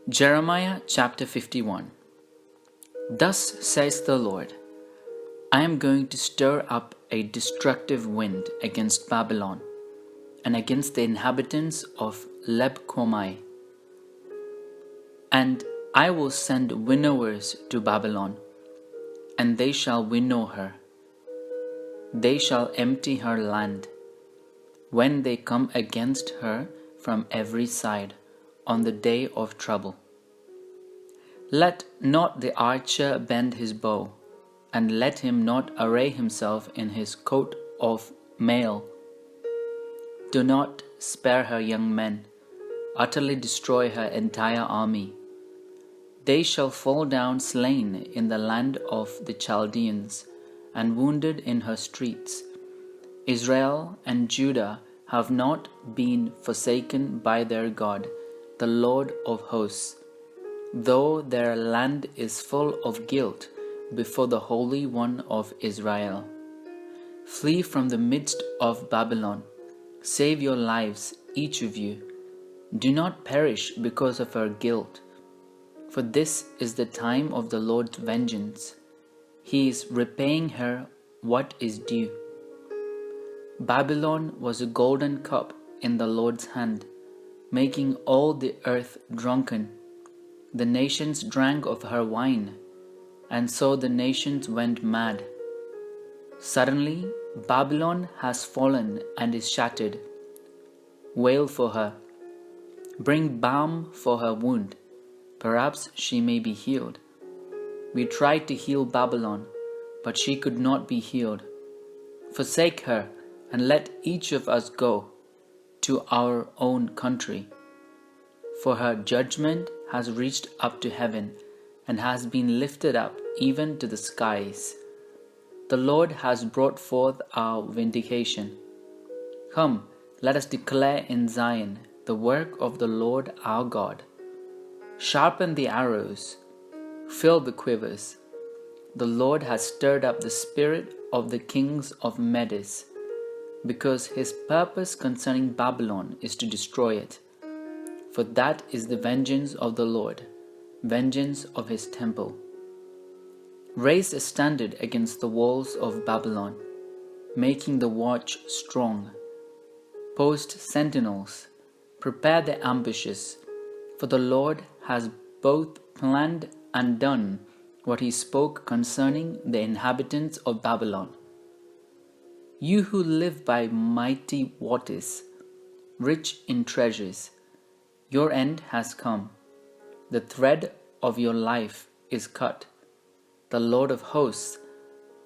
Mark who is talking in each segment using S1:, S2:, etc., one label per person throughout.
S1: Jeremiah chapter 51. Thus says the Lord, I am going to stir up a destructive wind against Babylon and against the inhabitants of Lebkomai, and I will send winnowers to Babylon, and they shall winnow her. They shall empty her land when they come against her from every side on the day of trouble. Let not the archer bend his bow, and let him not array himself in his coat of mail. Do not spare her young men, utterly destroy her entire army. They shall fall down slain in the land of the Chaldeans, and wounded in her streets. Israel and Judah have not been forsaken by their God, the Lord of hosts, though their land is full of guilt before the Holy One of Israel. Flee from the midst of Babylon. Save your lives, each of you. Do not perish because of her guilt. For this is the time of the Lord's vengeance. He is repaying her what is due. Babylon was a golden cup in the Lord's hand, making all the earth drunken. The nations drank of her wine, and so the nations went mad. Suddenly, Babylon has fallen and is shattered. Wail for her. Bring balm for her wound. Perhaps she may be healed. We tried to heal Babylon, but she could not be healed. Forsake her, and let each of us go to our own country. For her judgment has reached up to heaven, and has been lifted up even to the skies. The Lord has brought forth our vindication. Come, let us declare in Zion the work of the Lord our God. Sharpen the arrows, fill the quivers. The Lord has stirred up the spirit of the kings of Medes, because his purpose concerning Babylon is to destroy it. For that is the vengeance of the Lord, vengeance of his temple. Raise a standard against the walls of Babylon, making the watch strong. Post sentinels, prepare the ambushes, for the Lord has both planned and done what he spoke concerning the inhabitants of Babylon. You who live by mighty waters, rich in treasures, your end has come. The thread of your life is cut. The Lord of hosts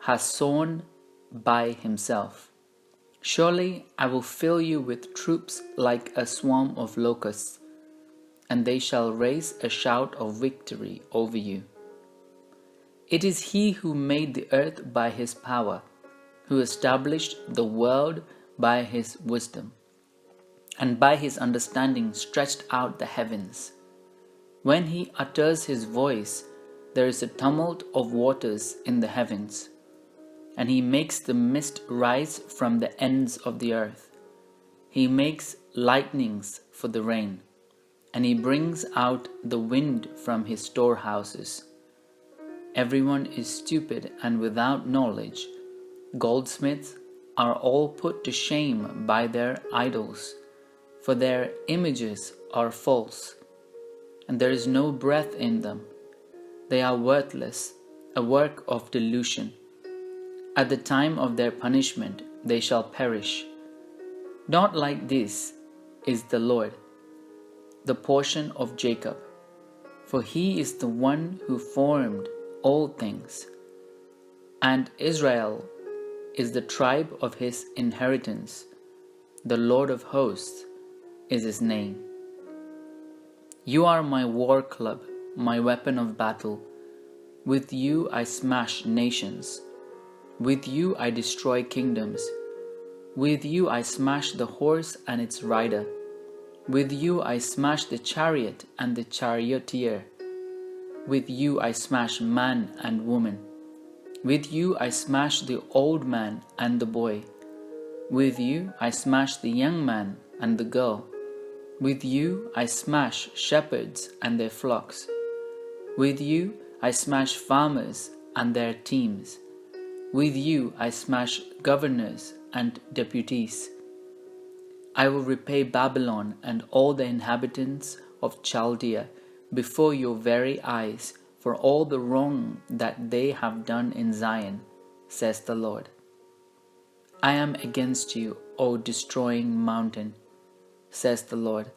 S1: has sworn by himself. Surely I will fill you with troops like a swarm of locusts, and they shall raise a shout of victory over you. It is he who made the earth by his power, who established the world by his wisdom, and by his understanding stretched out the heavens. When he utters his voice, there is a tumult of waters in the heavens, and he makes the mist rise from the ends of the earth. He makes lightnings for the rain, and he brings out the wind from his storehouses. Everyone is stupid and without knowledge. Goldsmiths are all put to shame by their idols, for their images are false, and there is no breath in them. They are worthless, a work of delusion. At the time of their punishment they shall perish. Not like this is the Lord, the portion of Jacob, for he is the one who formed all things, and Israel is the tribe of his inheritance. The Lord of hosts is his name. You are my war club, my weapon of battle. With you I smash nations. With you I destroy kingdoms. With you I smash the horse and its rider. With you I smash the chariot and the charioteer. With you I smash man and woman. With you I smash the old man and the boy. With you I smash the young man and the girl. With you I smash shepherds and their flocks. With you I smash farmers and their teams. With you I smash governors and deputies. I will repay Babylon and all the inhabitants of Chaldea before your very eyes for all the wrong that they have done in Zion, says the Lord. I am against you, O destroying mountain, says the Lord,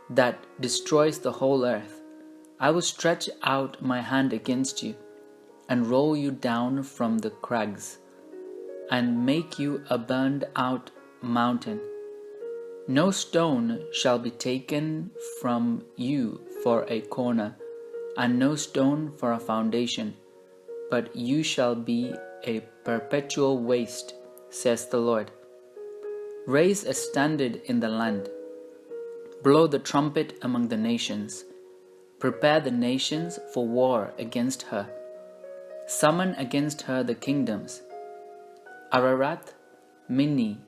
S1: that destroys the whole earth. I will stretch out my hand against you and roll you down from the crags and make you a burned out mountain. No stone shall be taken from you for a corner, and no stone for a foundation, but you shall be a perpetual waste, says the Lord. Raise a standard in the land. Blow the trumpet among the nations. Prepare the nations for war against her. Summon against her the kingdoms, Ararat, Minni,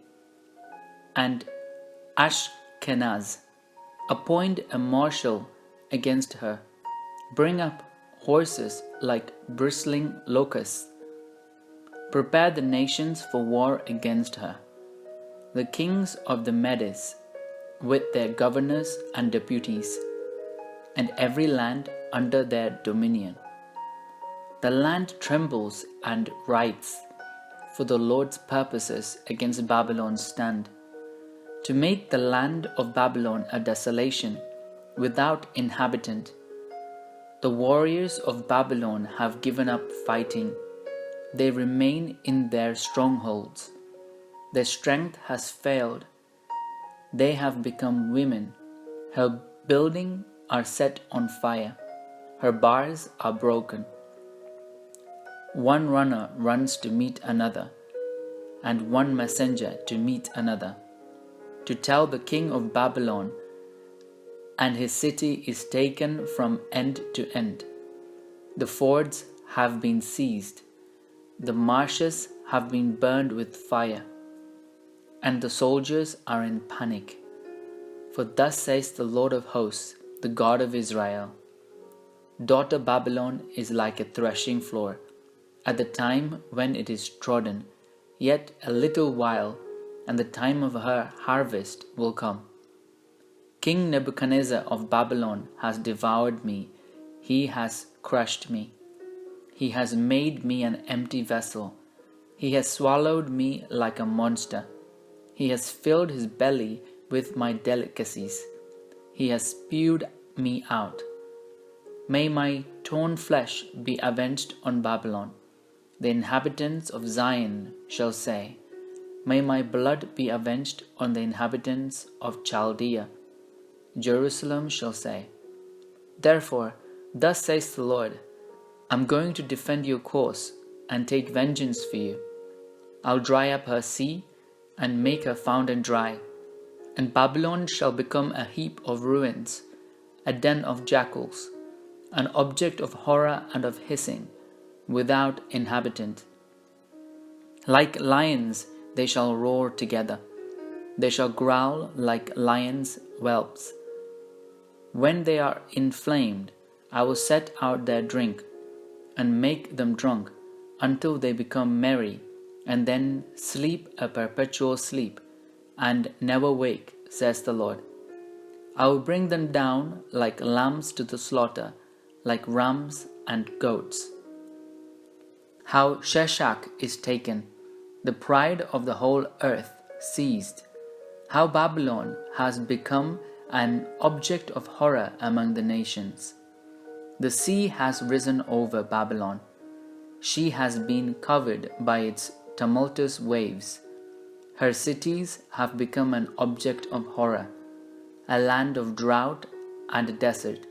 S1: and Ashkenaz. Appoint a marshal against her. Bring up horses like bristling locusts. Prepare the nations for war against her. The kings of the Medes, with their governors and deputies, and every land under their dominion. The land trembles and writhes, for the Lord's purposes against Babylon stand, to make the land of Babylon a desolation, without inhabitant. The warriors of Babylon have given up fighting. They remain in their strongholds. Their strength has failed. They have become women. Her buildings are set on fire. Her bars are broken. One runner runs to meet another, and one messenger to meet another, to tell the king of Babylon, and his city is taken from end to end. The fords have been seized, the marshes have been burned with fire, and the soldiers are in panic. For thus says the Lord of hosts, the God of Israel, Daughter Babylon is like a threshing floor, at the time when it is trodden, yet a little while, and the time of her harvest will come. King Nebuchadnezzar of Babylon has devoured me, he has crushed me. He has made me an empty vessel. He has swallowed me like a monster. He has filled his belly with my delicacies. He has spewed me out. May my torn flesh be avenged on Babylon. The inhabitants of Zion shall say, May my blood be avenged on the inhabitants of Chaldea. Jerusalem shall say, Therefore, thus says the Lord, I'm going to defend your cause and take vengeance for you. I'll dry up her sea and make her fountain dry, and Babylon shall become a heap of ruins, a den of jackals, an object of horror and of hissing, without inhabitant. Like lions they shall roar together. They shall growl like lions' whelps. When they are inflamed, I will set out their drink, and make them drunk, until they become merry, and then sleep a perpetual sleep, and never wake, says the Lord. I will bring them down like lambs to the slaughter, like rams and goats. How Sheshach is taken, the pride of the whole earth seized. How Babylon has become an object of horror among the nations. The sea has risen over Babylon. She has been covered by its tumultuous waves. Her cities have become an object of horror, a land of drought and desert,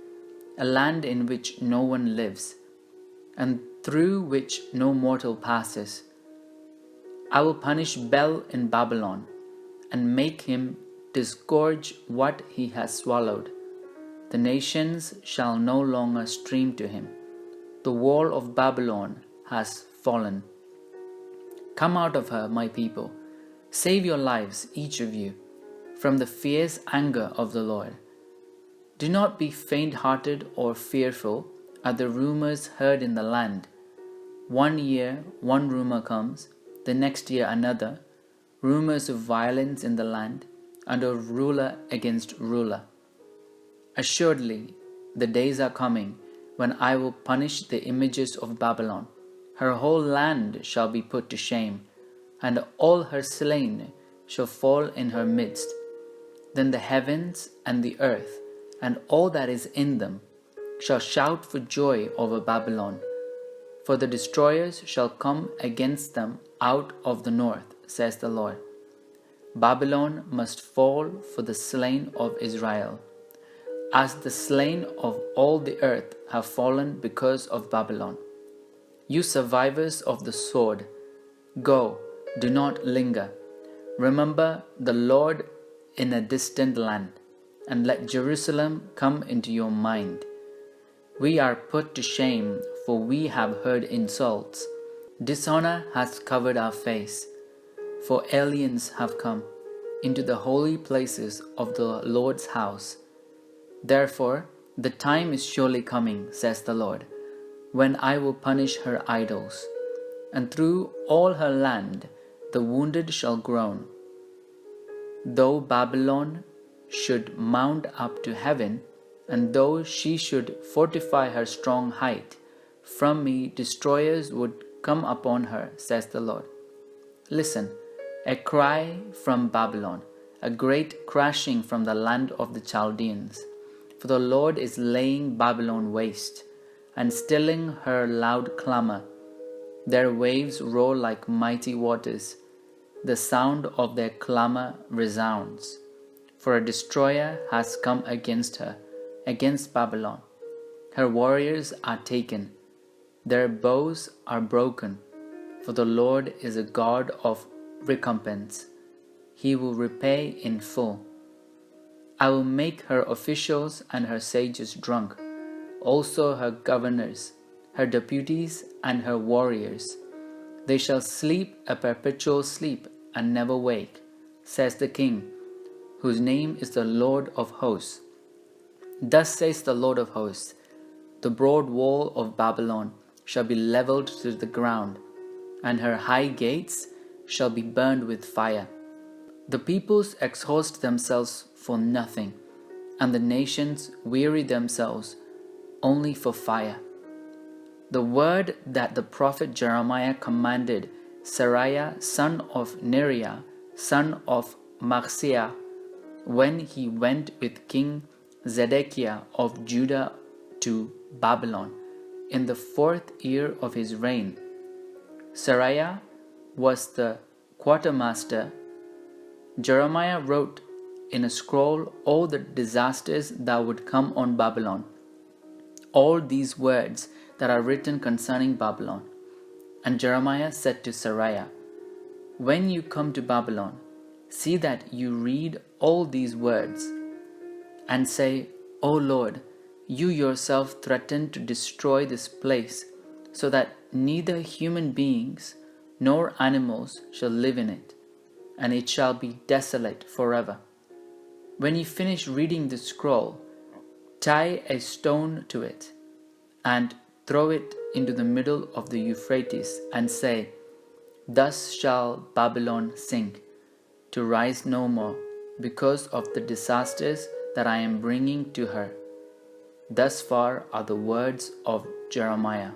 S1: a land in which no one lives, and through which no mortal passes. I will punish Bel in Babylon, and make him disgorge what he has swallowed. The nations shall no longer stream to him. The wall of Babylon has fallen. Come out of her, my people. Save your lives, each of you. from the fierce anger of the Lord. Do not be faint-hearted or fearful at the rumors heard in the land. 1 year one rumor comes, the next year another, rumors of violence in the land, and of ruler against ruler. Assuredly, the days are coming when I will punish the images of Babylon. Her whole land shall be put to shame, and all her slain shall fall in her midst. Then the heavens and the earth and all that is in them shall shout for joy over Babylon, for the destroyers shall come against them out of the north, says the Lord. Babylon must fall for the slain of Israel, as the slain of all the earth have fallen because of Babylon. You survivors of the sword, go, do not linger. Remember the Lord in a distant land, and let Jerusalem come into your mind. We are put to shame, for we have heard insults. Dishonor has covered our face, for aliens have come into the holy places of the Lord's house. Therefore, the time is surely coming, says the Lord, when I will punish her idols, and through all her land the wounded shall groan. Though Babylon should mount up to heaven, and though she should fortify her strong height, from me destroyers would come upon her, says the Lord. Listen, a cry from Babylon, a great crashing from the land of the Chaldeans. For the Lord is laying Babylon waste, and stilling her loud clamor. Their waves roar like mighty waters. The sound of their clamor resounds. For a destroyer has come against her, against Babylon. Her warriors are taken, their bows are broken. For the Lord is a God of recompense. He will repay in full. I will make her officials and her sages drunk, also her governors, her deputies, and her warriors. They shall sleep a perpetual sleep and never wake, says the King, whose name is the Lord of hosts. Thus says the Lord of hosts, the broad wall of Babylon shall be leveled to the ground, and her high gates shall be burned with fire. The peoples exhaust themselves for nothing, and the nations weary themselves only for fire. The word that the prophet Jeremiah commanded Seraiah son of Neriah, son of Mahseiah, when he went with King Zedekiah of Judah to Babylon in the 4th year of his reign. Seraiah was the quartermaster. Jeremiah wrote in a scroll all the disasters that would come on Babylon. All these words that are written concerning Babylon. And Jeremiah said to Seraiah, when you come to Babylon, see that you read all these words, and say, O Lord, you yourself threatened to destroy this place, so that neither human beings nor animals shall live in it, and it shall be desolate forever. When you finish reading the scroll, tie a stone to it, and throw it into the middle of the Euphrates, and say, thus shall Babylon sink, to rise no more, because of the disasters that I am bringing to her. Thus far are the words of Jeremiah.